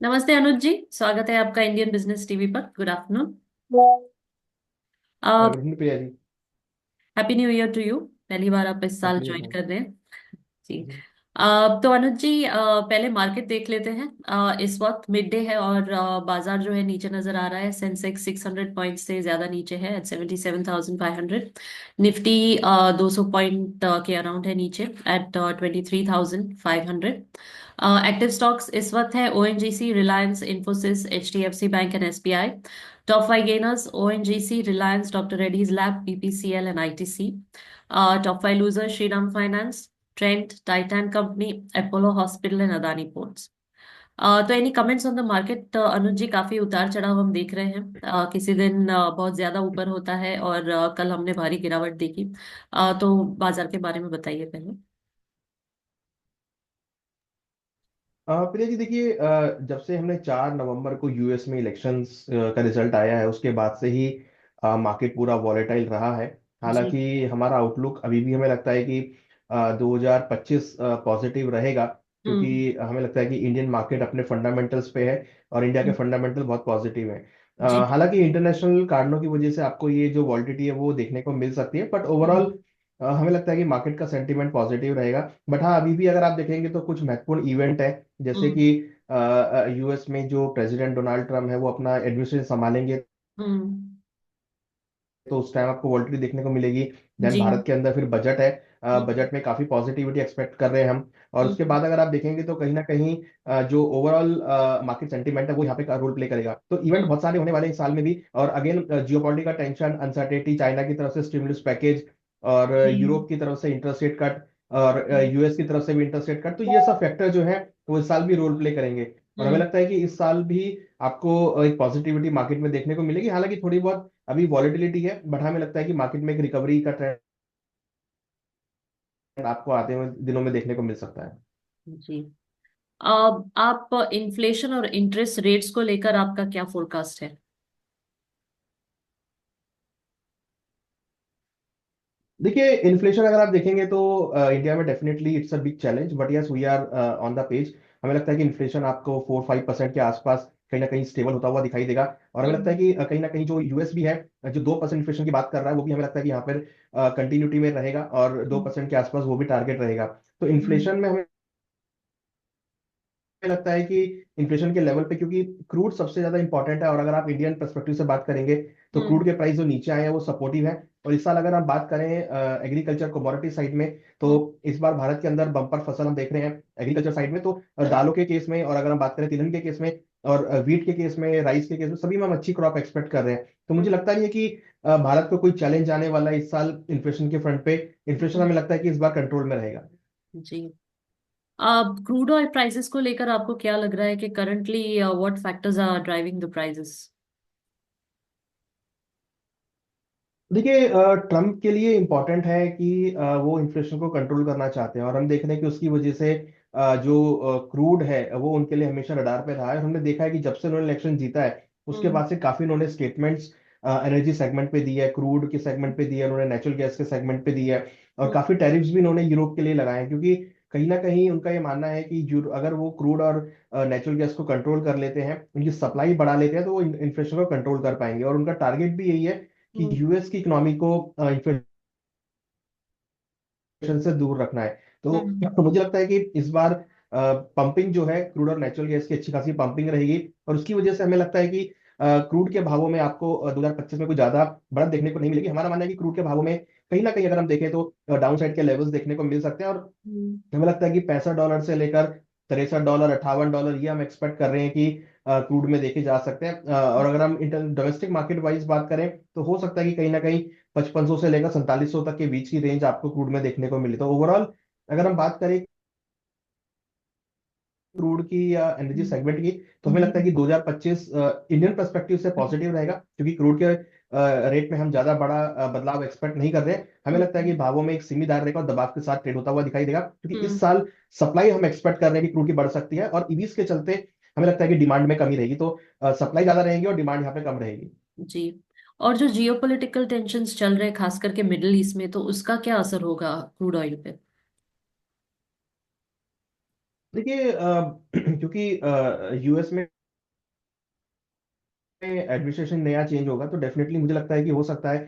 नमस्ते अनुज जी। स्वागत है आपका इंडियन बिजनेस टीवी पर। Good afternoon. Good evening Priya ji. Happy new year to you. पहली बार आप इस साल हैप्पी न्यू ज्वाइन ईयर। कर रहे हैं जी। जी। तो अनुज जी, पहले मार्केट देख लेते हैं। इस वक्त मिड डे है और बाजार जो है नीचे नजर आ रहा है। सेंसेक्स 600 पॉइंट से ज्यादा नीचे है एट 77,500। निफ्टी 200 पॉइंट के अराउंड है नीचे एट 23,500। एक्टिव स्टॉक्स इस वक्त है ONGC, Reliance, Infosys, HDFC bank and SBI. Top five gainers ONGC, Reliance, doctor Reddy's lab, BPCL and ITC. Top five loser Shriram finance, Trent, Titan company, Apollo hospital and Adani ports. तो any comments on the market Anuj ji? काफी उतार चढ़ाव हम देख रहे हैं। किसी दिन बहुत ज्यादा ऊपर होता है और कल हमने भारी गिरावट देखी। तो बाजार के बारे में बताइए पहले। प्रिया जी देखिए, जब से हमने 4 नवंबर को यूएस में इलेक्शंस का रिजल्ट आया है उसके बाद से ही मार्केट पूरा वॉलेटाइल रहा है। जी। हालांकि हमारा आउटलुक अभी भी हमें लगता है कि 2025 पॉजिटिव रहेगा, हम्म। क्योंकि हमें लगता है कि इंडियन मार्केट अपने फंडामेंटल्स पे है और इंडिया के फंडामेंटल बहुत पॉजिटिव है। जी। हालांकि इंटरनेशनल कारणों की वजह से आपको ये जो वॉलिटिलिटी है वो देखने को मिल सकती है, बट हम्म। ओवरऑल हमें लगता है कि मार्केट का सेंटीमेंट पॉजिटिव रहेगा। बट हाँ, अभी भी अगर आप देखेंगे तो कुछ महत्वपूर्ण इवेंट है, जैसे हम्म। कि यूएस में जो प्रेसिडेंट डोनाल्ड ट्रम्प है वो अपना एडमिनिस्ट्रेशन संभालेंगे, हम्म। तो उस टाइम आपको वॉलिटिलिटी देखने को मिलेगी। देन जी। भारत के अंदर फिर बजट है। हम्म। बजट में काफी पॉजिटिविटी एक्सपेक्ट कर रहे हैं हम। और उसके हम्म। बाद अगर आप देखेंगे तो कहीं ना कहीं जो ओवरऑल मार्केट सेंटीमेंट है वो यहाँ पे रोल प्ले करेगा। तो इवेंट हम्म। बहुत सारे होने वाले हैं इस साल में भी। और again geopolitical tension, uncertainty, China की तरफ से स्टिमुलस पैकेज, और जी। यूरोप की तरफ से इंटरेस्ट रेट कट, और हम्म। यूएस की तरफ से भी इंटरेस्ट रेट कट, तो ये सब फैक्टर जो है वो इस साल भी रोल प्ले करेंगे। और हमें हम्म। लगता है कि इस साल भी आपको एक पॉजिटिविटी मार्केट में देखने को मिलेगी। हालांकि थोड़ी बहुत अभी वॉलेटिलिटी है, बट हमें लगता है कि मार्केट में एक रिकवरी का ट्रेंड आपको आते हुए दिनों में देखने को मिल सकता है। जी। अब आप इन्फ्लेशन और इंटरेस्ट रेट्स को लेकर आपका क्या फोरकास्ट है? देखिए, इन्फ्लेशन अगर आप देखेंगे तो इंडिया में definitely it's a big challenge, but yes we are on the page. हमें लगता है कि इन्फ्लेशन आपको 4-5% के आसपास कहीं ना कहीं स्टेबल होता हुआ दिखाई देगा। और हमें लगता है हम्म। कि कहीं ना कहीं जो यूएस भी है, जो 2% इन्फ्लेशन की बात कर रहा है, वो भी हमें लगता है कि यहाँ पर कंटिन्यूटी में रहेगा और 2% के आसपास वो भी टारगेट रहेगा। तो हम्म। इन्फ्लेशन में हमें लगता है कि इन्फ्लेशन के लेवल पे, क्योंकि क्रूड सबसे ज्यादा इंपॉर्टेंट है, और अगर आप इंडियन पर्सपेक्टिव से बात करेंगे तो क्रूड हम्म। के प्राइस जो नीचे आए हैं वो सपोर्टिव है। और इस साल अगर हम बात करें एग्रीकल्चर कमोडिटी साइड में, तो हम्म। इस बार भारत के अंदर बम्पर फसल हम देख रहे हैं एग्रीकल्चर साइड में। तो दालों के केस में, और अगर हम बात करें तिलहन के केस में, और वीट के केस में, राइस के केस में, सभी में हम अच्छी क्रॉप एक्सपेक्ट कर रहे हैं। तो मुझे हम्म। लगता नहीं है कि भारत को कोई चैलेंज आने वाला है इस साल इन्फ्लेशन के फ्रंट पे। इन्फ्लेशन हम्म। हमें लगता है कि इस बार कंट्रोल में रहेगा। जी। अब क्रूड ऑयल प्राइसेस को लेकर आपको क्या लग रहा है कि currently what factors are driving the prices? देखिए, ट्रम्प के लिए इम्पोर्टेंट है कि वो इन्फ्लेशन को कंट्रोल करना चाहते हैं, और हम देख रहे हैं कि उसकी वजह से जो क्रूड है वो उनके लिए हमेशा रडार पे रहा है। और हमने देखा है कि जब से उन्होंने इलेक्शन जीता है उसके हम्म। बाद से काफी उन्होंने स्टेटमेंट्स एनर्जी सेगमेंट पे दी है, क्रूड के सेगमेंट पे दी है, उन्होंने नेचुरल गैस के सेगमेंट पे दी है। और हम्म। काफी टैरिफ्स भी उन्होंने यूरोप के लिए लगाए हैं, क्योंकि कहीं ना कहीं उनका ये मानना है कि अगर वो क्रूड और नेचुरल गैस को कंट्रोल कर लेते हैं, उनकी सप्लाई बढ़ा लेते हैं, तो वो इन्फ्लेशन को कंट्रोल कर पाएंगे। और उनका टारगेट भी यही है कि हम्म। यूएस की इकोनॉमी को इन्फ्लेशन से दूर रखना है। तो हम्म। मुझे लगता है कि इस बार पंपिंग जो है क्रूड और नेचुरल गैस की अच्छी खासी पंपिंग रहेगी। और उसकी वजह से हमें लगता है कि क्रूड के भावों में आपको 2025 में कोई ज्यादा बढ़त देखने को नहीं मिलेगी। हमारा मानना है कि क्रूड के भावों में कहीं ना कहीं अगर हम देखें तो डाउन साइड के लेवल्स देखने को मिल सकते हैं। और हम्म। हमें लगता है कि $65 से लेकर $63, $58 ये हम एक्सपेक्ट कर रहे हैं कि क्रूड में देखे जा सकते हैं। और अगर हम इंटर डोमेस्टिक मार्केट वाइज बात करें तो हो सकता है कि कहीं ना कहीं 5500 से लेकर 4700 तक के बीच की रेंज आपको क्रूड में देखने को मिले। तो ओवरऑल अगर हम बात करें क्रूड की या एनर्जी हम्म। सेगमेंट की, तो हमें लगता है जी। कि 2025 इंडियन पर्सपेक्टिव से पॉजिटिव रहेगा, क्योंकि क्रूड के रेट में हम ज्यादा बड़ा बदलाव एक्सपेक्ट नहीं कर रहे हैं। हमें लगता है कि हम्म। भावों में एक सीमित दायरा रहेगा और दबाव के साथ ट्रेड होता हुआ दिखाई देगा, क्योंकि इस हम्म। साल सप्लाई हम एक्सपेक्ट कर रहे हैं कि क्रूड की बढ़ सकती है, और ईवीज के चलते हमें लगता है कि डिमांड में कमी रहेगी। तो सप्लाई ज्यादा रहेगी और डिमांड यहाँ पे कम रहेगी। जी। और जो जियोपॉलिटिकल टेंशन्स चल रहे हैं खास करके मिडिल ईस्ट में, तो उसका क्या असर होगा क्रूड ऑयल पे? देखिए क्योंकि यूएस में एडमिनिस्ट्रेशन नया चेंज होगा तो डेफिनेटली मुझे लगता है कि हो सकता है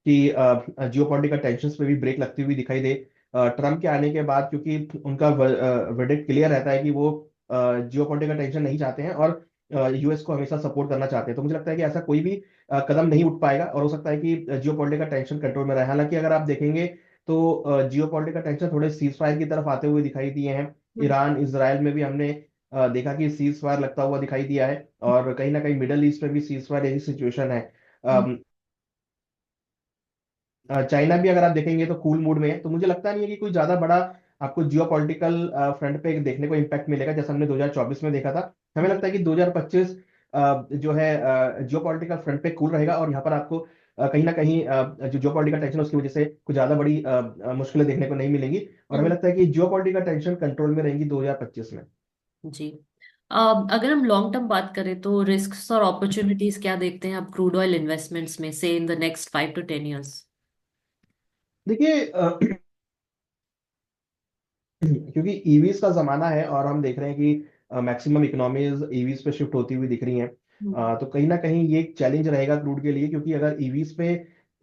कि जियो पॉलिटिकल टेंशन पे भी ब्रेक लगती हुई दिखाई दे। ट्रम्प के आने के बाद, क्योंकि उनका वर्डिक्ट क्लियर रहता है कि वो जियो पॉलिटिकल टेंशन नहीं चाहते हैं और यूएस को हमेशा सपोर्ट करना चाहते हैं, तो मुझे लगता है कि ऐसा कोई भी कदम नहीं उठ पाएगा और हो सकता है कि जियो पॉलिटिकल टेंशन कंट्रोल में रहे। हालांकि अगर आप देखेंगे तो जियो पॉलिटिकल टेंशन थोड़े सीज फायर की तरफ आते हुए दिखाई दिए हैं। हम्म। ईरान इसराइल में भी हमने देखा कि सीज फायर लगता हुआ दिखाई दिया है, और कहीं ना कहीं मिडल ईस्ट में भी सीज फायर यही सिचुएशन है। हम्म। चाइना भी अगर आप देखेंगे तो कूल मूड में है, तो मुझे लगता नहीं है कि कोई ज्यादा बड़ा आपको जियो पॉलिटिकल फ्रंट पे देखने को इम्पैक्ट मिलेगा जैसा हमने 2024 में देखा था। हमें लगता है कि 2025 जो है जियो पॉलिटिकल फ्रंट पे कूल रहेगा, और यहाँ पर आपको कहीं ना कहीं जो जियो पॉलिटिकल टेंशन उसकी वजह से कुछ ज्यादा बड़ी मुश्किलें देखने को नहीं मिलेंगी, और हमें हम्म। लगता है कि जियो पॉलिटिकल टेंशन कंट्रोल में रहेंगी 2025 में। जी। अगर हम लॉन्ग टर्म बात करें तो रिस्क्स और अपॉर्चुनिटीज क्या देखते हैं आप क्रूड ऑयल इन्वेस्टमेंट्स में से in the next 5 to 10 years? देखिए क्योंकि ईवीज का जमाना है और हम देख रहे हैं कि मैक्सिमम इकोनॉमीज ईवीज पे शिफ्ट होती हुई दिख रही हैं। तो कहीं ना कहीं ये एक चैलेंज रहेगा क्रूड के लिए, क्योंकि अगर ईवीज पे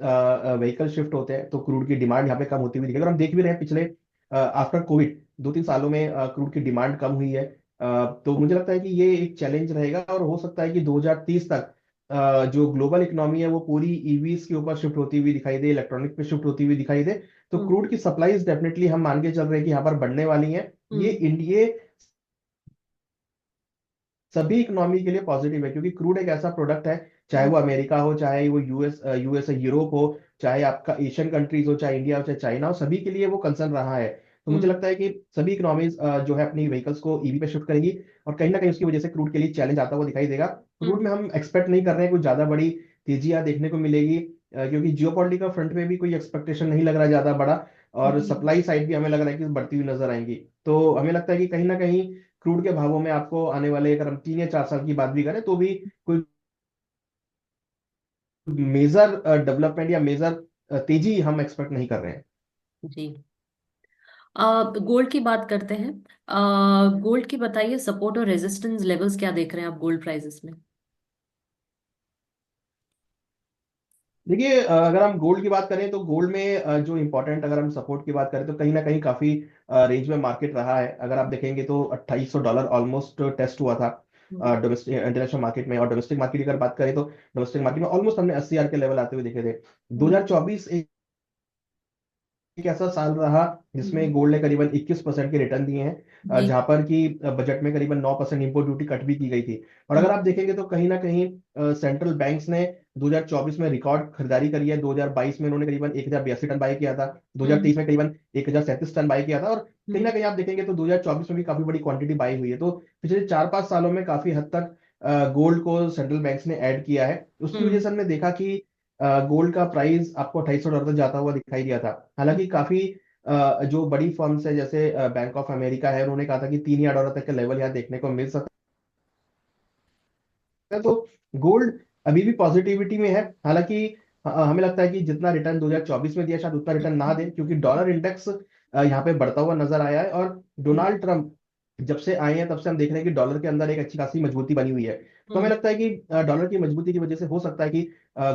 व्हीकल शिफ्ट होते हैं तो क्रूड की डिमांड यहाँ पे कम होती हुई दिखेगी। अगर हम देख भी रहे हैं पिछले आफ्टर कोविड 2-3 सालों में क्रूड की डिमांड कम हुई है। तो मुझे लगता है कि ये एक चैलेंज रहेगा, और हो सकता है कि 2030 तक जो ग्लोबल इकोनॉमी है वो पूरी ईवीज के ऊपर शिफ्ट होती हुई दिखाई दे, इलेक्ट्रॉनिक पे शिफ्ट होती हुई दिखाई दे। तो हम्म। क्रूड की सप्लाईज डेफिनेटली हम मान के चल रहे हैं कि यहाँ पर बढ़ने वाली हैं। ये हम्म। इंडिया सभी इकोनॉमी के लिए पॉजिटिव है, क्योंकि क्रूड एक ऐसा प्रोडक्ट है, चाहे हम्म। वो अमेरिका हो, चाहे वो यूएस यूरोप हो, चाहे आपका एशियन कंट्रीज हो, चाहे इंडिया हो, चाहे चाइना हो, सभी के लिए वो कंसर्न रहा है। तो मुझे हम्म। लगता है कि सभी इकोनॉमीज जो है अपनी व्हीकल्स को ईवी पे शिफ्ट करेंगी, और कहीं ना कहीं उसकी वजह से क्रूड के लिए चैलेंज आता हुआ दिखाई देगा। क्रूड हम्म। में हम एक्सपेक्ट नहीं कर रहे हैं कुछ ज्यादा बड़ी तेजियां देखने को मिलेगी, क्योंकि जियो पॉलिटिकल फ्रंट में भी कोई एक्सपेक्टेशन नहीं लग रहा है ज्यादा बड़ा, और जी। सप्लाई साइड भी हमें लग रहा है कि बढ़ती हुई नजर आएंगी। तो हमें लगता है कि कहीं ना कहीं क्रूड के भावों में आपको आने वाले, अगर हम 3 या 4 साल की बात भी करें तो भी कोई मेजर डेवलपमेंट या मेजर तेजी हम एक्सपेक्ट नहीं कर रहे हैं। जी। गोल्ड की बात करते हैं। गोल्ड की बताइए सपोर्ट और रेजिस्टेंस लेवल्स क्या देख रहे हैं आप गोल्ड प्राइसेस में? देखिए अगर हम गोल्ड की बात करें तो गोल्ड में जो इंपॉर्टेंट, अगर हम सपोर्ट की बात करें तो कहीं ना कहीं काफी रेंज में मार्केट रहा है। अगर आप देखेंगे तो $2800 ऑलमोस्ट टेस्ट हुआ था हम्म। डोमेस्टिक इंटरनेशनल मार्केट में, और डोमेस्टिक मार्केट की अगर बात करें तो डोमेस्टिक मार्केट में ऑलमोस्ट हमने 80,000 के लेवल आते हुए देखे थे। हम्म। 2024 एक ऐसा साल रहा जिसमें हम्म। गोल्ड ने करीबन 21% के रिटर्न दिए हैं, जी। जहां पर कि बजट में करीबन 9% इंपोर्ट ड्यूटी कट भी की गई थी। और हम्म। अगर आप देखेंगे तो कहीं ना कहीं सेंट्रल बैंक्स ने 2024 में रिकॉर्ड खरीदारी करी है। 2022 में उन्होंने करीबन 1082 टन बाय किया था, हम्म। 2023 में करीबन 1037 टन बाय किया था, और कहीं ना हम्म। कहीं आप देखेंगे तो 2024 में भी काफी बड़ी क्वांटिटी बाई हुई है। तो पिछले 4-5 सालों में काफी हद तक गोल्ड को सेंट्रल बैंक्स ने ऐड किया है। उसकी वजह हम्म। से हमने देखा कि गोल्ड का प्राइस आपको $2800 तक जाता हुआ दिखाई दिया था। हालांकि काफी जो बड़ी फर्म्स है जैसे बैंक ऑफ अमेरिका है, उन्होंने कहा था कि $3000 तक का लेवल यहाँ देखने को मिल सकता है। तो गोल्ड अभी भी पॉजिटिविटी में है। हालांकि हमें लगता है कि जितना रिटर्न 2024 में दिया शायद उतना रिटर्न ना दे, क्योंकि डॉलर इंडेक्स यहाँ पे बढ़ता हुआ नजर आया है, और जी। डोनाल्ड ट्रंप जब से आए हैं तब से हम देख रहे हैं कि डॉलर के अंदर एक अच्छी खासी मजबूती बनी हुई है। तो हमें हम्म। लगता है कि डॉलर की मजबूती की वजह से हो सकता है कि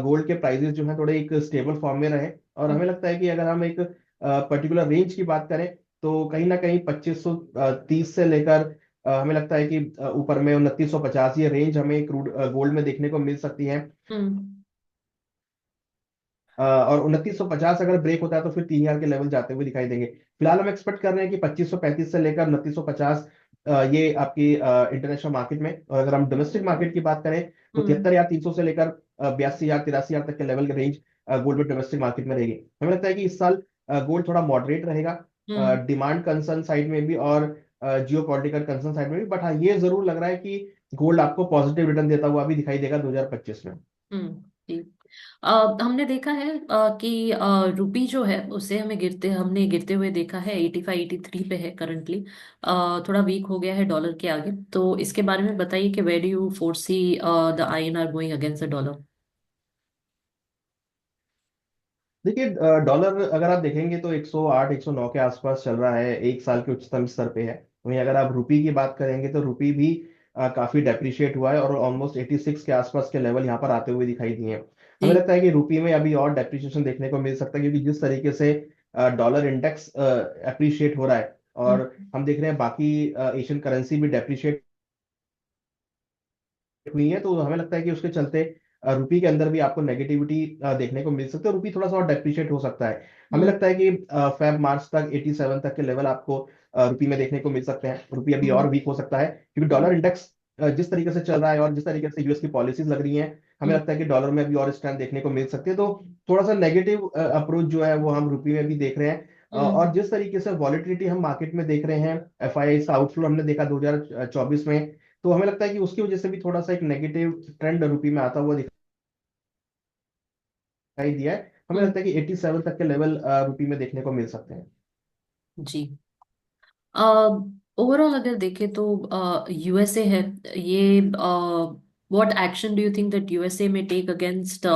गोल्ड के प्राइसेस जो है थोड़े एक स्टेबल फॉर्म में रहे, और हमें लगता है कि अगर हम एक पर्टिकुलर रेंज की बात करें तो कहीं ना कहीं 2530 से लेकर हमें लगता है कि ऊपर में 2950 ये रेंज हमें क्रूड गोल्ड में देखने को मिल सकती है। हम्म। और 2950 अगर ब्रेक होता है तो फिर 3000 के लेवल जाते हुए दिखाई देंगे। फिलहाल हम एक्सपेक्ट कर रहे हैं कि 2535 से लेकर 2950 ये आपकी इंटरनेशनल मार्केट में, और अगर हम डोमेस्टिक मार्केट की बात करें तो हम्म। 73,300 से लेकर 82,000 83,000 तक के लेवल की रेंज गोल्ड में डोमेस्टिक मार्केट में रहेगी। हमें लगता है कि इस साल गोल्ड थोड़ा मॉडरेट रहेगा, हम्म। डिमांड कंसर्न साइड में भी और जियो पॉलिटिकल कंसर्न साइड में भी, बट हाँ ये जरूर लग रहा है कि गोल्ड आपको पॉजिटिव रिटर्न देता हुआ भी दिखाई देगा 2025 में। जी। हमने देखा है कि रुपी जो है उसे हमने गिरते हुए देखा है, 85 83 पे है करंटली। थोड़ा वीक हो गया है डॉलर के आगे, तो इसके बारे में बताइए कि where do you foresee the INR going against the dollar? देखिए डॉलर अगर आप देखेंगे तो 108 109 के आसपास चल रहा है, एक साल के उच्चतम स्तर पे है। वहीं अगर आप रुपी की बात करेंगे तो रुपी भी काफी डेप्रिशिएट हुआ है और ऑलमोस्ट 86 के आसपास के लेवल यहाँ पर आते हुए दिखाई दिए हैं। हमें जी। लगता है कि रुपी में अभी और डेप्रिसिएशन देखने को मिल सकता है, क्योंकि जिस तरीके से डॉलर इंडेक्स अप्रिशिएट हो रहा है, और हम्म। हम देख रहे हैं बाकी एशियन करेंसी भी डेप्रिशिएट हुई है, तो हमें लगता है कि उसके चलते रुपी के अंदर भी आपको नेगेटिविटी देखने को मिल सकती है, रुपी थोड़ा सा और डेप्रिशिएट हो सकता है। हमें हम्म। लगता है कि फेब मार्च तक 87 तक के लेवल आपको रुपी में देखने को मिल सकते हैं। रुपी अभी और हम्म। वीक हो सकता है, क्योंकि डॉलर हम्म। इंडेक्स जिस तरीके से चल रहा है और जिस तरीके से यूएस की पॉलिसीज लग रही हैं, हमें हम्म। लगता है कि डॉलर में अभी और स्ट्रेंथ देखने को मिल सकती है। तो थोड़ा सा नेगेटिव अप्रोच जो है वो हम रुपी में भी देख रहे हैं। और हम्म। जिस तरीके से वॉलिटिलिटी हम मार्केट में देख रहे हैं, एफआईआई का आउटफ्लो हमने देखा 2024 में, तो हमें लगता है कि उसकी वजह से भी थोड़ा सा एक नेगेटिव ट्रेंड रुपी में आता हुआ दिखाई दिया है। हमें हम्म। लगता है कि 87 तक के लेवल रुपी में देखने को मिल सकते हैं। जी। ओवरऑल अगर देखें तो यूएसए है ये, what action do you think that USA में टेक अगेंस्ट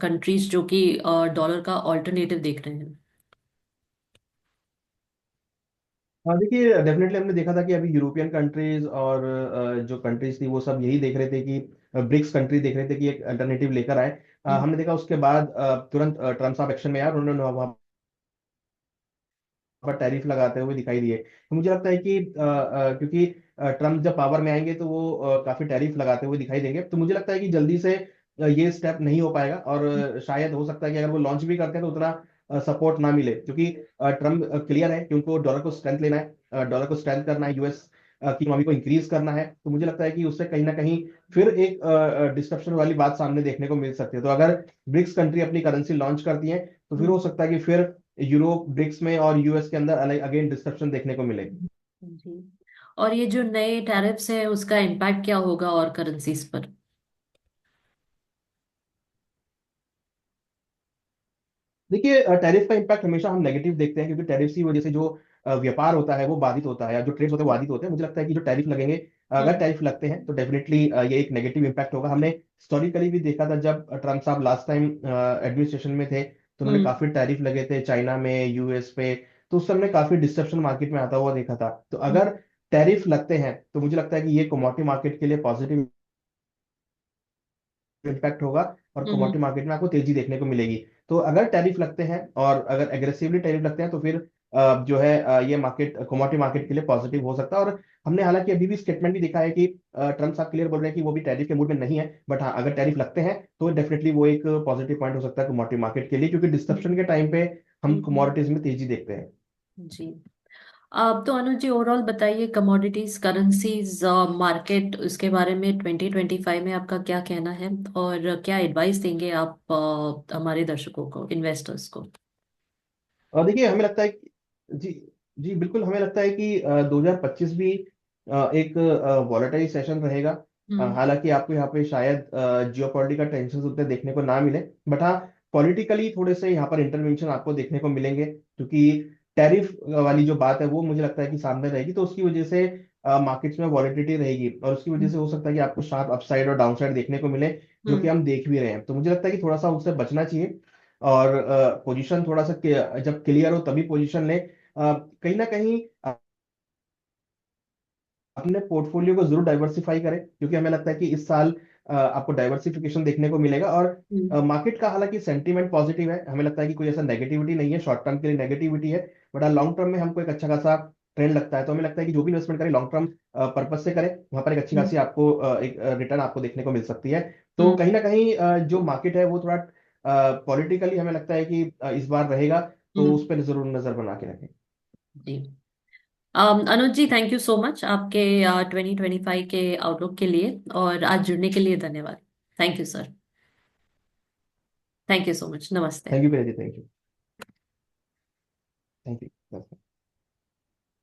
कंट्रीज जो कि डॉलर का ऑल्टरनेटिव देख रहे हैं? हाँ देखिए, डेफिनेटली हमने देखा था कि अभी यूरोपियन कंट्रीज और जो कंट्रीज थी वो सब यही देख रहे थे कि ब्रिक्स कंट्री देख रहे थे कि एक अल्टरनेटिव लेकर आए। हम्म। हमने देखा उसके बाद तुरंत ट्रम्प साहब एक्शन में आए और उन्होंने वहां पर टैरिफ लगाते हुए दिखाई दिए। तो मुझे लगता है कि क्योंकि ट्रम्प जब पावर में आएंगे तो वो काफी टैरिफ लगाते हुए दिखाई देंगे, तो मुझे लगता है कि जल्दी से ये स्टेप नहीं हो पाएगा, और शायद हो सकता है कि अगर वो लॉन्च भी करते हैं तो उतना सपोर्ट ना मिले, क्योंकि ट्रम्प क्लियर है कि उनको डॉलर को स्ट्रेंथ लेना है, डॉलर को स्ट्रेंथ करना है, यूएस की इकोनॉमी को इंक्रीज करना है। तो मुझे लगता है कि उससे कहीं ना कहीं फिर एक डिस्ट्रप्शन वाली बात सामने देखने को मिल सकती है। तो अगर ब्रिक्स कंट्री अपनी करेंसी लॉन्च करती है तो फिर हो हम्म। सकता है कि फिर यूरोप ब्रिक्स में और यूएस के अंदर अलग अगेन डिस्ट्रप्शन देखने को मिलेगी। जी। और ये जो नए टैरिफ्स है उसका इम्पैक्ट क्या होगा और करेंसीज पर? देखिए, टैरिफ का इम्पैक्ट हमेशा हम नेगेटिव देखते हैं, क्योंकि टैरिफ की वजह से जो व्यापार होता है वो बाधित होता है, या जो ट्रेड होते हैं वो बाधित होते हैं। मुझे लगता है कि जो टैरिफ लगेंगे, अगर हम्म। टैरिफ लगते हैं तो डेफिनेटली ये एक नेगेटिव इम्पैक्ट होगा। हमने हिस्टोरिकली भी देखा था जब ट्रम्प साहब लास्ट टाइम एडमिनिस्ट्रेशन में थे, तो उन्होंने हम्म। काफी टैरिफ लगे थे चाइना में, यूएस पे। तो उस समय काफी डिस्ट्रप्शन मार्केट में आता हुआ देखा था। तो हम्म। अगर टैरिफ लगते हैं तो मुझे लगता है कि ये कमोडिटी मार्केट के लिए पॉजिटिव इम्पैक्ट होगा, और हम्म। कमोडिटी मार्केट में आपको तेजी देखने को मिलेगी। तो अगर टैरिफ लगते हैं और अगर एग्रेसिवली टैरिफ लगते हैं तो फिर जो है ये मार्केट कमोडिटी मार्केट के लिए पॉजिटिव हो सकता है। और हमने हालांकि अभी भी स्टेटमेंट भी देखा है कि ट्रम्प साहब क्लियर बोल रहे हैं कि वो भी टैरिफ के मूड में नहीं है, बट हाँ अगर टैरिफ लगते हैं तो डेफिनेटली वो एक पॉजिटिव पॉइंट हो सकता है कमोडिटी मार्केट के लिए, क्योंकि डिस्ट्रप्शन के टाइम पे हम हम्म। कमोडिटीज में तेजी देखते हैं। जी। आप तो अनुज जी ओवरऑल बताइए, कमोडिटीज करेंसीज मार्केट, उसके बारे में 2025 में आपका क्या कहना है और क्या एडवाइस देंगे आप हमारे दर्शकों को, इन्वेस्टर्स को? और देखिए, हमें लगता है जी जी बिल्कुल, हमें लगता है कि 2025 भी एक वॉलेटाइल सेशन रहेगा। हम्म। हालांकि आपको यहाँ पे शायद जियोपॉलिटिकल टेंशन उतने देखने को ना मिले, बट हाँ पॉलिटिकली थोड़े से यहाँ पर इंटरवेंशन आपको देखने को मिलेंगे, क्योंकि टैरिफ वाली जो बात है वो मुझे लगता है कि सामने रहेगी, तो उसकी वजह से मार्केट्स में वॉलेटिलिटी रहेगी, और उसकी वजह से हो सकता है कि आपको शार्प अपसाइड और डाउनसाइड देखने को मिले, जो कि हम्म। हम देख भी रहे हैं। तो मुझे लगता है कि थोड़ा सा उससे बचना चाहिए, और पोजीशन थोड़ा सा जब क्लियर हो तभी पोजीशन ले। कहीं ना कहीं अपने पोर्टफोलियो को जरूर डाइवर्सिफाई करें, क्योंकि हमें लगता है कि इस साल आपको डाइवर्सिफिकेशन देखने को मिलेगा। और हम्म। मार्केट का हालांकि सेंटीमेंट पॉजिटिव है, हमें लगता है कि कोई ऐसा नेगेटिविटी नहीं है, शॉर्ट टर्म के लिए नेगेटिविटी है, बट लॉन्ग टर्म में हमको एक अच्छा खासा ट्रेंड लगता है। तो हमें लगता है कि जो भी इन्वेस्टमेंट करें लॉन्ग टर्म पर्पज से करें, वहां पर एक अच्छी खासी आपको एक रिटर्न आपको देखने को मिल सकती है। तो हम्म। कहीं ना कहीं जो मार्केट है वो थोड़ा पॉलिटिकली हमें लगता है कि इस बार रहेगा, तो उस हम्म। पर जरूर नजर बना के रखें। जी। अनुज जी, थैंक यू सो मच आपके 2025 के आउटलुक के लिए, और आज जुड़ने के लिए धन्यवाद। Thank you sir. Thank you so much. नमस्ते। Thank you Priya ji, thank you. Thank you.